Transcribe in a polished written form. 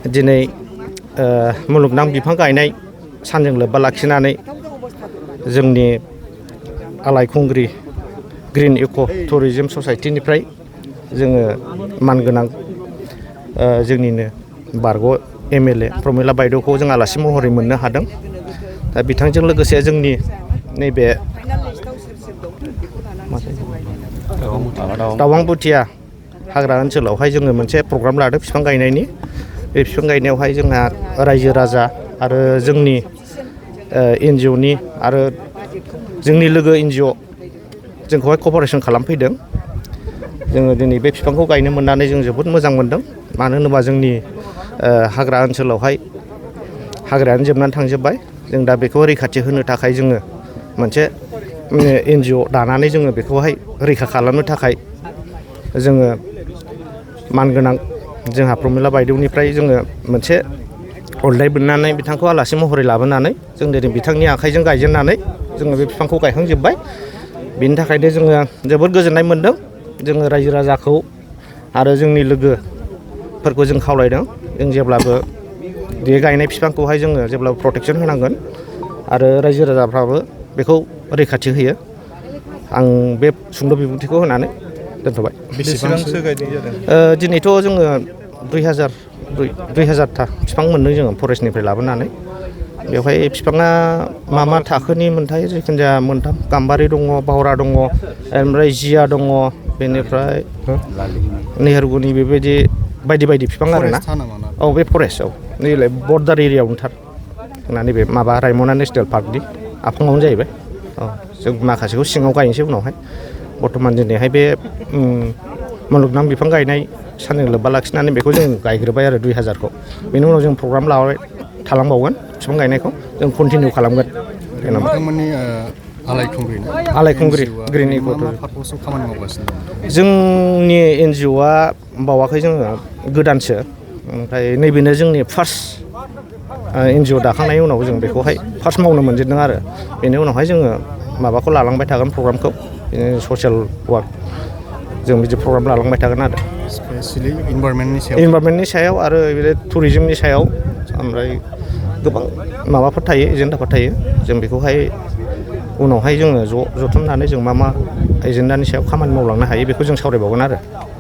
दिनै मुलुगनां बिफां गायनाय सानजों लोब्बा लाखिनानै जोंनि आलायखुंग्रि ग्रिन इक' टुरिजम ससाइटिनिफ्राय जोङो मानगोनां जोंनिनो बारग' MLA प्रमिला बायद'खौ जों आलासि महरै मोननो हादों। दा बिथांजों लोगोसे जोंनि नैबे दावां बुथिया हाग्रा ओनसोलावहाय जोङो मोनसे प्रग्राम लादों बिफां गायनायनि। बे बिफां गायनायावहाय जोंहा रायजो राजा आरो जोंनि NGOनि आरो जोंनि लोगो NGO जोंखौहाय कपारेसन खालामफैदों। जोङो दिनै बे बिफांखौ गायनो मोननानै जों जोबोद मोजां मोनदों। मानो होनोबा जोंनि हाग्रा ओनसोलावहाय हाग्रायानो जोबनानै थांजोब्बाय। जों दा बेखौ रैखाथि होनो थाखाय जोङो मोनसे NGO दानानै जोङो बेखौहाय रैखा खालामनो थाखाय जोङो मानगोनां जोंहा प्रमिला बायद'निफ्राय जोङो मोनसे अननाय मोननानै बिथांखौ आलासि महरै लाबोनानै जों दिनै बिथांनि आखाइजों गायजेननानै जोङो बे बिफांखौ गायखांजोब्बाय। बिनि थाखायनो जोङो जोबोद गोजोननाय मोनदों। जोङो रायजो राजाखौ आरो जोंनि लोगोफोरखौ जों खावलायदों जों जेब्लाबो बे गायनाय बिफांखौहाय जोङो जेब्लाबो प्रटेकसन होनांगोन आरो रायजो राजाफ्राबो बेखौ रैखाथि होयो। आं बे सुंद' बिबुंथिखौ होनानै दोनथ'बाय। बेसेबांसो गायनाय जादों? दिनैथ' जोङो 2000था बिफां मोनदों जोङो फरेस्टनिफ्राय लाबोनानै। बेवहाय बिफाङा मा थाखोनि मोनथाय जिखुनु जाया मोनथाम गाम्बारि दङ, बावरा दङ, ओमफ्राय जिया दङ, बेनिफ्राय नेहेरुगुनि बेबायदि बायदि बायदि बिफां आरोना। औ बे फरेस्ट नैलाय बर्डार एरियायावनोथार जोंना नैबे माबा रायमना नेसनेल पार्कनि आफाङावनो जाहैबाय। औ जों माखासेखौ सिङाव गायनोसै उनावहाय। बर्थमान दिनैहाय बे मुलुगनां बिफां गायनाय सानजों लोब्बा लाखिनानै बेखौ जों गायग्रोबाय आरो 2000खौ। बेनि उनाव जों प्रग्राम लाबाय थालांबावगोन बिफां गायनायखौ जों कन्टिनिउ खालामगोन। नोंथांमोननि आलायखुंग्रि ग्रिन इक' खामानि मावगासिनो दं? जोंनि NGOआ बावाखै, जोङो गोदानसो। ओमफ्राय नैबेनो जोंनि फार्स्ट NGO दाखांनायनि उनाव जों बेखौहाय फार्स्ट मावनो मोनजेनदों आरो। बेनि उनावहाय जोङो माबाखौ लालांबाय थागोन प्रग्रामखौ, ससियेल वार्क जों बिदि प्रग्राम लालांबाय थागोन आरो। स्पेसियेलि इनभारमेन्टनि सायाव आरो टुरिजमनि सायाव ओमफ्राय गोबां माबाफोर थायो, एजेन्डाफोर थायो। जों बेखौहाय उनावहाय जोङो जथुमनानै जों मा एजेन्डानि सायाव खामानि मावलांनो हायो बेखौ जों सावरायबावगोन आरो।